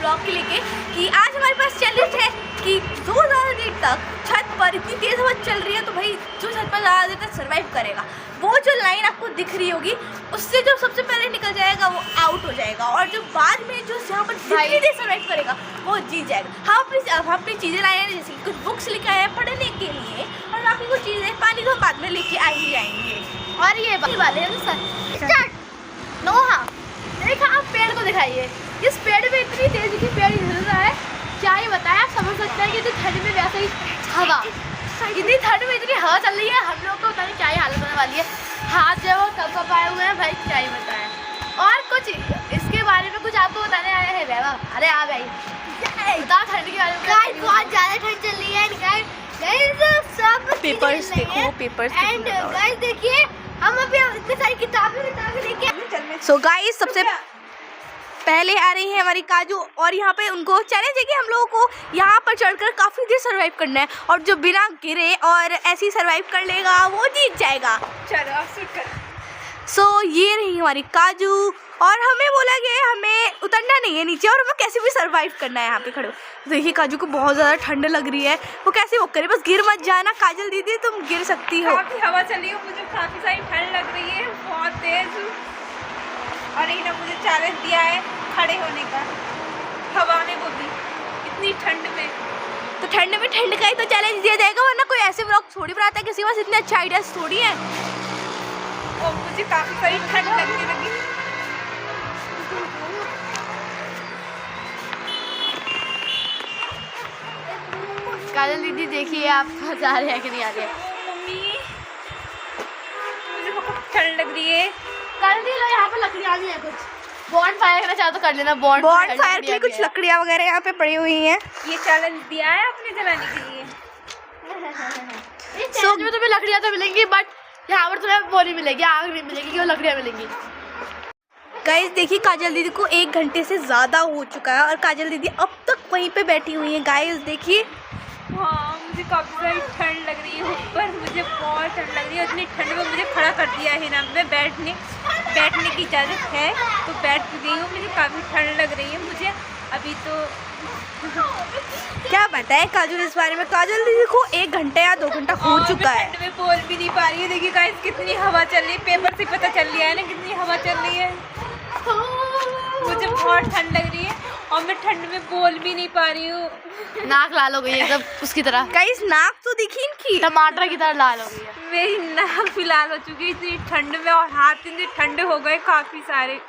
Blog के लेके कि आज हमारे पास चैलेंज है कि जो ज़्यादा देर तक छत पर इतनी तेज़ हवा चल रही है तो भाई जो छत पर ज़्यादा देर तक सर्वाइव करेगा वो जो लाइन आपको दिख रही होगी उससे जो सबसे पहले निकल जाएगा वो आउट हो जाएगा, और जो बाद में जो यहाँ पर जितनी देर सर्वाइव करेगा वो जीत जाएगा। हम अपनी चीज़ें लाए हैं, जैसे कुछ बुक्स लेके आए हैं पढ़ने के लिए, और बाकी कुछ चीज़ें पानी को बाद में लेके आ ही जाएंगे। और ये वाले स्टार्ट नो। हाँ देखा, आप पेड़ को दिखाइए। इस पेड़ में इतनी तेज़ी की पेड़ हिल रहा है, क्या ही बताएं। आप समझ सकते हैं कि इतनी ठंड में वैसे ही हवा, इतनी ठंड में इतनी हवा चल रही है, हम लोग को पता नहीं क्या ही हालत होने वाली है। हाथ जो वो कब आए हुए हैं भाई, क्या ही बताएं। और कुछ इसके बारे में कुछ आपको बताने आया है वैभव। अरे आ भाई बता ठंड के बारे में। बहुत ज़्यादा ठंड चल रही है सब पेपर्स देखो, पेपर्स एंड गाइस देखिए हम अभी इतनी सारी किताबें लेके। सो गाइस सबसे पहले आ रही है हमारी काजू, और यहाँ पे उनको चैलेंज है कि हम लोगों को यहाँ पर चढ़कर काफ़ी देर सर्वाइव करना है, और जो बिना गिरे और ऐसे ही सर्वाइव कर लेगा वो जीत जाएगा। चलो सो ये रही हमारी काजू, और हमें बोला गया हमें उतरना नहीं है नीचे, और हमें कैसे भी सर्वाइव करना है यहाँ पे खड़े। देखिए काजू को बहुत ज़्यादा ठंड लग रही है, वो कैसे वो करे, बस गिर मत जाना। काजल दीदी तुम गिर सकती हो। काफ़ी हवा चल रही है, मुझे काफ़ी सारी ठंड लग रही है बहुत तेज़, और इन्होंने मुझे चैलेंज दिया है खड़े होने का हवा ने को भी इतनी ठंड में। तो ठंड में ठंड का ही तो चैलेंज दिया जाएगा, वरना कोई ऐसे व्लॉग थोड़ी बनाता है, किसी के पास इतने अच्छे आइडियाज थोड़ी है। और मुझे काफ़ी सारी ठंड लगने लगी। काजल दीदी देखिए आप जा रहे हैं कि नहीं आ रहे। मम्मी मुझे बहुत ठंड लग रही है। काजल दीदी लो यहाँ पे लकड़ियाँ भी है, कुछ बॉन्ड फायर करना चाहो तो कर लेना। बॉन्ड फायर के लिए कुछ लकड़ियाँ वगैरह यहाँ पे पड़ी हुई हैं। ये चैलेंज दिया है आपने जलाने के लिए। इस चैलेंज में तुम्हें लकड़ियाँ तो मिलेंगी, बट यहाँ पर तुम्हें वो नहीं मिलेगी, आग नहीं मिलेगी, केवल लकड़ियाँ मिलेंगी। गाइस देखिए काजल दीदी को 1 घंटे से ज़्यादा हो चुका है, और काजल दीदी अब तक वहीं पे बैठी हुई हैं। गाइस देखिए, हाँ मुझे काफ़ी सारी ठंड लग रही है, ऊपर मुझे बहुत ठंड लग रही है। इतनी ठंड में मुझे खड़ा कर दिया है ना, मैं बैठने की इजाज़त है तो बैठ गई हूँ। मुझे काफ़ी ठंड लग रही है मुझे अभी तो। क्या बताएं काजल इस बारे में। काजल दीदी को 1 घंटा या 2 घंटा हो चुका है। ठंड में बोल भी नहीं पा रही है। देखिए गाइस कितनी हवा चल रही है, पेपर से पता चल रहा है ना कितनी हवा चल रही है। मुझे बहुत ठंड लग रही है और मैं ठंड में बोल भी नहीं पा रही हूँ। नाक लाल हो गई है एकदम उसकी तरह। गाइस नाक तो देखी इनकी टमाटर की तरह लाल हो गई है। मेरी नाक भी लाल हो चुकी है इतनी ठंड में, और हाथ इतने ठंडे हो गए काफ़ी सारे।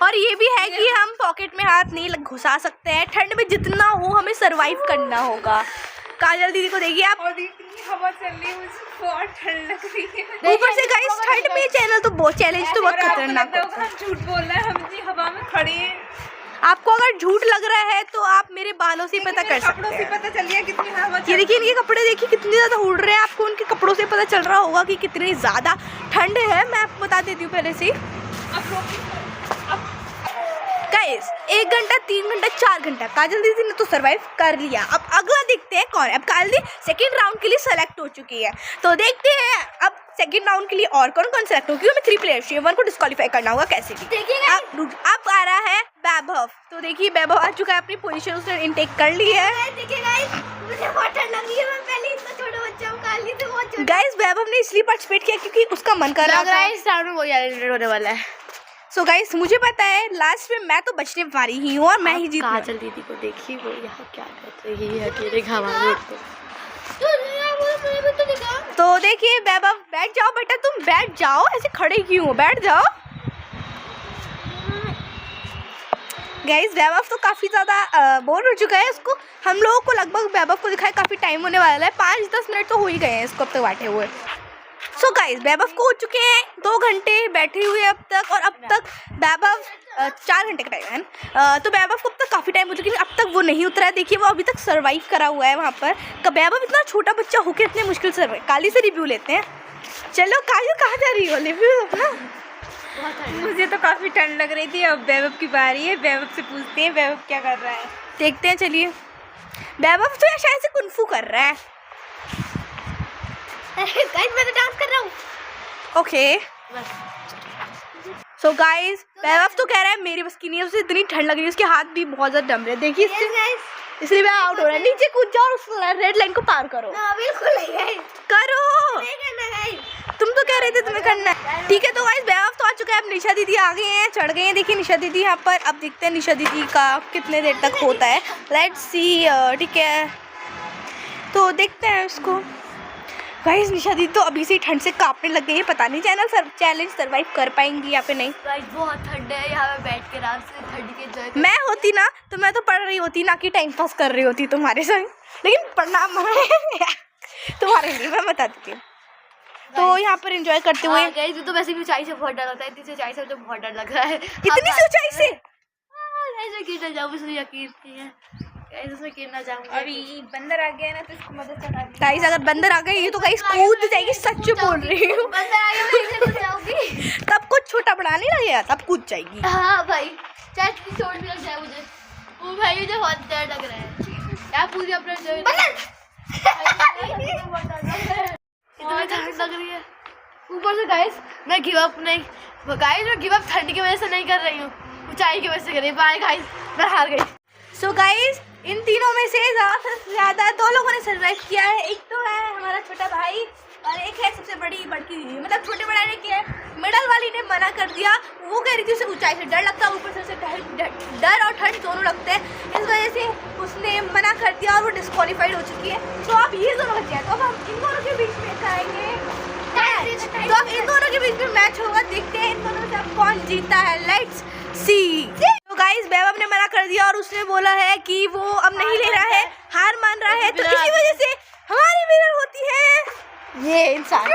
और ये भी है कि हम पॉकेट में हाथ नहीं घुसा सकते हैं, ठंड में जितना हो हमें सरवाइव करना होगा। काजल दीदी को देखिए आप, और इतनी हवा चल रही है, मुझे बहुत ठंड लग रही है। ऊपर से गाइस ठंड में चैलेंज तो बहुत खतरनाक होता है। हम झूठ बोल रहे हैं, हम इतनी हवा में खड़े हैं। आपको अगर झूठ लग रहा है तो आप मेरे बालों से पता कर सकते कपड़ों से पता चल रहा है कितनी हवा। ये देखिए इनके कपड़े देखिए कितने ज़्यादा उड़ रहे हैं, आपको उनके कपड़ों से पता चल रहा होगा कि कितनी ज़्यादा ठंड है। मैं आपको बता देती हूँ पहले से। गाइस 1 घंटा, 3 घंटा, 4 घंटा काजल दीदी ने तो सर्वाइव कर लिया। अब अगला देखते हैं कौन है। अब काजल दीदी सेकंड राउंड के लिए सेलेक्ट हो चुकी है, तो देखते हैं अब सेकंड राउंड के लिए और कौन कौन सेलेक्ट होगी। हमें 3 प्लेयर्स चाहिए, 1 को डिस्क्वालीफाई करना होगा कैसे भी। देखिए अब आ रहा है वैभव, तो देखिए वैभव आ चुका है, अपनी पोजीशन उसने इनटेक कर ली है। देखिए गाइस मुझे बहुत ठंड लग रही है, मैं पहले इतना छोटा बच्चा हूं, काली तो बहुत। गाइस वैभव ने इसलिए पार्टिसिपेट किया क्योंकि उसका मन कर रहा था। गाइस राउंड में वो एलिमिनेट होने वाला है। सो गाइस मुझे पता है लास्ट में मैं तो बचने वाली ही हूँ और मैं ही जीत। काजल दीदी को देखिए वो यहाँ क्या कर रही है अकेले घामा। तो देखिए वैभव बैठ जाओ बेटा, तुम बैठ जाओ, ऐसे खड़े क्यों हो, बैठ जाओ। गाइस वैभव तो काफ़ी ज़्यादा बोर हो चुका है, उसको हम लोगों को लगभग वैभव को दिखाए काफ़ी टाइम होने वाला है, 5-10 मिनट तो हो ही गए हैं इसको अब तक बैठे हुए। सो गाइस वैभव को हो चुके हैं 2 घंटे बैठे हुए अब तक, और अब तक वैभव 4 घंटे का टाइम है। तो वैभव को अब तक काफ़ी टाइम हो चुका है, अब तक वो नहीं उतरा है। देखिए वो अभी तक सर्वाइव करा हुआ है वहाँ पर। वैभव इतना छोटा बच्चा होकर इतने मुश्किल से काली से रिव्यू लेते हैं। चलो काजल कहाँ जा रही हो, रिव्यू अपना। मुझे तो काफ़ी ठंड लग रही थी, अब वैभव की बारी है, वैभव से पूछते हैं वैभव क्या कर रहा है। देखते हैं चलिए। वैभव तो यार शायद से कुंफू कर रहा है। गाइस मैं तो डांस कर रहा हूँ। ओके सो गाइस वैभव तो कह रहा है मेरी बस की नहीं है, उसे इतनी ठंड लग रही है, उसके हाथ भी बहुत ज्यादा डम रहे हैं। देखिए इसलिए मैं आउट हो रहा है। नीचे कूद जाओ और उस रेड लाइन को पार करो। करो, तुम तो कह रहे थे तुम्हें करना है। ठीक है तो गाइस वैभव तो आ चुका है, अब निशा दीदी आ गए हैं, चढ़ गए हैं। देखिए निशा दीदी यहाँ पर। अब देखते हैं निशा दीदी का कितने देर तक होता है। Let's see. ठीक है तो देखते हैं उसको। गाइस निशा दीदी तो अभी से ठंड से कांपने लग गई है, पता नहीं चैलेंज सर्वाइव कर पाएंगी या फिर नहीं। गाइस बहुत ठंड है, यहाँ पे बैठ के आराम से ठंड के एंजॉय कर। मैं होती ना तो मैं तो पढ़ रही होती, ना कि टाइम पास कर रही होती तुम्हारे संग, लेकिन पढ़ना तुम्हारे लिए मैं बता देती हूँ। तो यहाँ पर एंजॉय करते हुए गाइस तो वैसे भी ऊंचाई से बहुत डर लगता है, इतनी ऊंचाई से मुझे बहुत डर लग रहा है। इतनी सी ऊंचाई से ऐसे गिरना जाऊँ, मुझे यकीन नहीं है गाइस उसमें गिरना जाऊँगी। अभी बंदर आ गया ना तो इसको मदद चढ़ा दी। गाइस अगर बंदर आ गए ये तो गाइस कूद जाएगी, सच बोल रही हूँ। बंदर आ गया मैं इसे कूद जाऊँगी। तब कुछ छोटा बड़ा नहीं लगेगा, तब कूद जाएगी। हाँ भाई चाहे चोट भी लग जाए मुझे, वो भाई मुझे बहुत डर लग रहा है यार। पूरी अपना इतनी ठंड लग रही है ऊपर से। गाइस मैं गिव अप नहीं, गाइस मैं गिव अप ठंड की वजह से नहीं कर रही हूँ, ऊंचाई की वजह से कर रही हूँ। बाय गाइस मैं हार गई। सो गाइस इन तीनों में से ज़्यादा दो लोगों ने सर्वाइव किया है। एक तो है हमारा छोटा भाई और एक है सबसे बड़ी बड़की दीदी, मतलब छोटे बड़ा ने किया है। मिडल वाली ने मना कर दिया, वो कह रही थी उसे ऊंचाई से डर लगता है, ऊपर से उसे डर और ठंड दोनों लगते हैं, इस वजह से उसने मना कर दिया और वो डिस्क्वालीफाइड हो चुकी है। तो अब ये दोनों बच्चे हैं, तो अब हम इन दोनों के बीच में करेंगे मैच। तो अब इन दोनों के बीच में मैच होगा, देखते हैं इन दोनों से अब कौन जीता है। Let's see. तो गाइस वैभव ने मना कर दिया और उसने बोला है कि वो अब नहीं ले रहा है, हार मान रहा है। तो इसी वजह से हमारी विनर होती है ये इंसान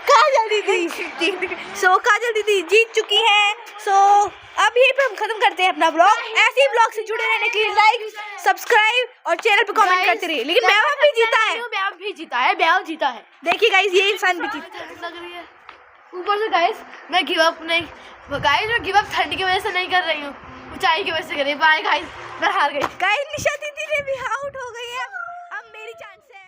काजल दीदी। सो काजल दीदी जीत चुकी है। सो अब यहीं पे हम खत्म करते हैं अपना ब्लॉग। ऐसे ही ब्लॉग से जुड़े रहने के लिए लाइक सब्सक्राइब और चैनल पे कमेंट करते रहिए। लेकिन वैभव भी जीता है, वैभव भी जीता है, वैभव जीता है। देखिए गाइस ये इंसान भी जीता ठंड लग रही है ऊपर से। गाइस मैं गिव अप नहीं, गाइस मैं गिव अप ठंड की वजह से नहीं कर रही हूँ, ऊंचाई की वजह से कर रही हूँ। बाय गाइस मैं हार गई। गाइस निशा दीदी ने भी आउट हो गई है, अब मेरी चांस है।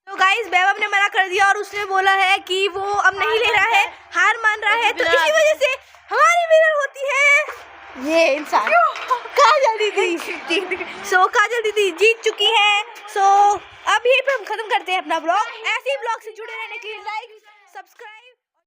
तो गाइस वैभव ने मना कर दिया और उसने बोला है कि वो अब नहीं ले रहा है, हार मान रहा है। तो इसी वजह से हमारी विनर होती है ये इंसान काजल दीदी। सो काजल दीदी जीत चुकी है। सो अब यहीं पे हम खत्म करते हैं अपना ब्लॉग। ऐसे ही ब्लॉग से जुड़े रहने के लिए लाइक सब्सक्राइब